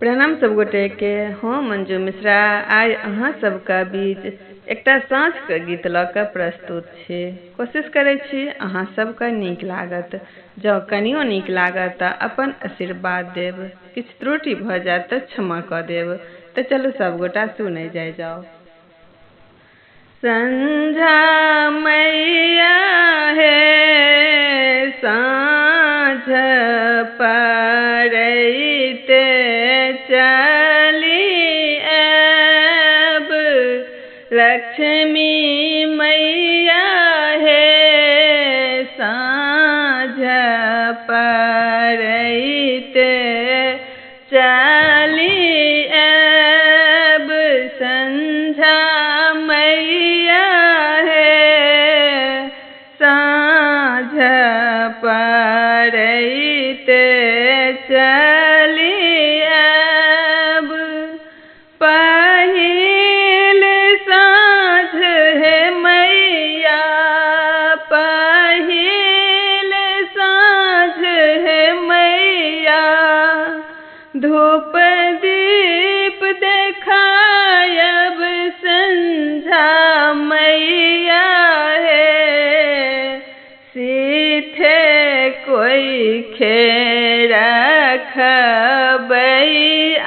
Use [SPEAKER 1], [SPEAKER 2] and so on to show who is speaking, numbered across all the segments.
[SPEAKER 1] प्रणाम सब गोटे के। हम मंजू मिश्रा आइ अहाँ सबके बीच एकटा साँझके गीत लऽ कऽ प्रस्तुत छी। कोशिश करै छी अहाँ सबके नीक लागत। जँ कनियो नीक लागत तऽ अपन आशीर्वाद देब, किछु त्रुटि भऽ जायत तऽ क्षमा कऽ देब। तऽ चलू सब गोटा सुनै जाओ। संझा मैया हे साँझ पड़ैते चली आब, लक्ष्मी मैया हे साँझ पड़ैते चली आब, संझा मैया हे साँझ पड़ैते चली आब। पहिल साँझ हे मैया, पहिल साँझ हे मैया, धूप दीप देखायब संझा मैया हे, सीथे कोई खे रखबै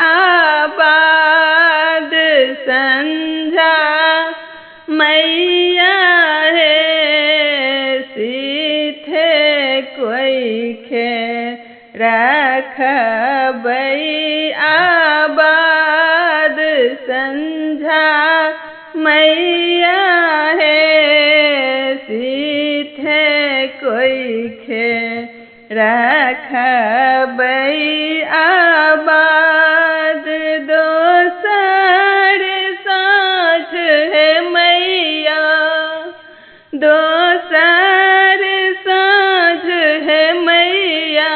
[SPEAKER 1] आबाद, संझा मैया हे सीथे कोई खे रखबै आबाद, संझा मैया हे सीथे कोई खे रखबै आबाद। दोसर साँझ हे मैया, दोसर साँझ हे मैया,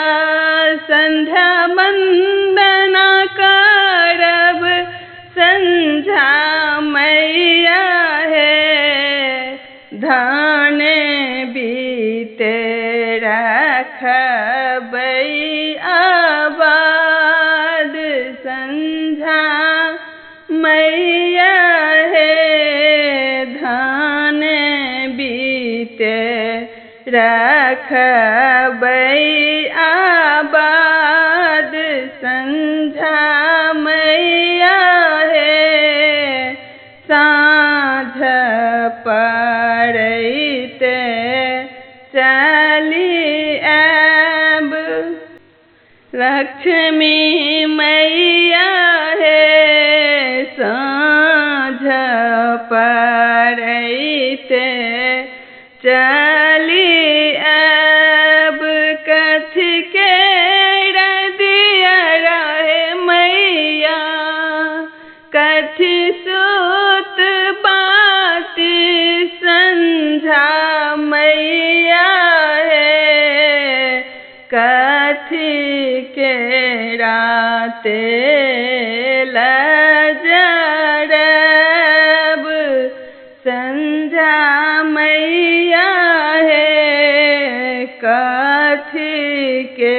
[SPEAKER 1] संध्या वंदना करब संझा मैया हे, धान बीते रखबै आबाद, संझा मैया हे धान बीते रखबै आबाद, संझा मैया हे साँझ पड़ैते चली आब, लक्ष्मी मैया हे साँझ पड़ैते चली आब। कथी के दिया रहे मैया, कथी सूत बाती संझा मैया हे, कथी के तेल जरब संझा मैया हे, कथी के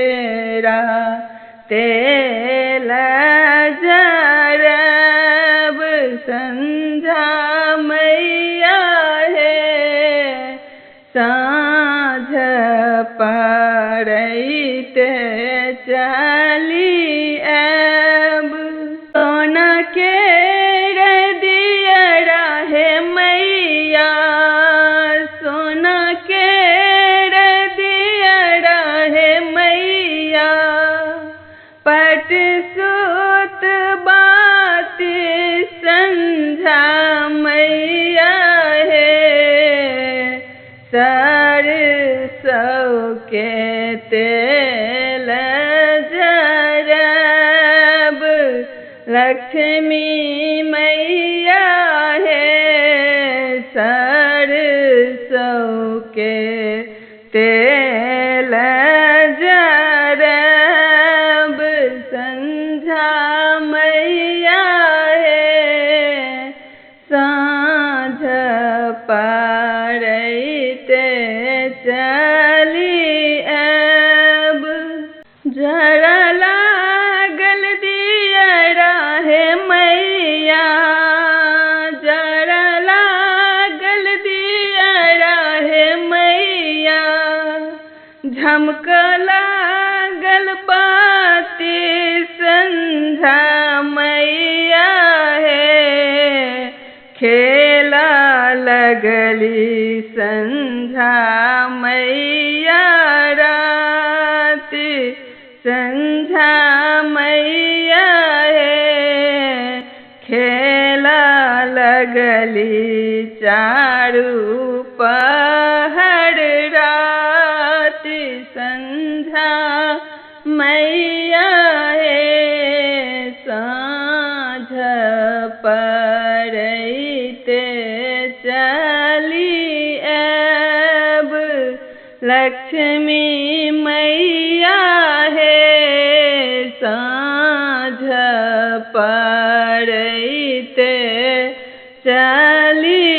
[SPEAKER 1] तेल जरब संझा मैया हे साँझ पड़ैते चली आब। सोना के दिया रहे मैया, सोना के दिया रहे मैया, पट सूत बाती संझा मैया हे, सरसों के तेल जरब लक्ष्मी मैया हे, सरसों के तेल जरब संझा मैया हे साँझ पड़ैते चली आब। जरा लागल दिया ढमक लागल बाती संझा मैया हे खेला लगली संझा मैया राती संझा मैया हे खेला लगली चारू पहर राती संझा मैया हे साँझ पड़ैते चली आब लक्ष्मी मैया हे साँझ पड़ैते चली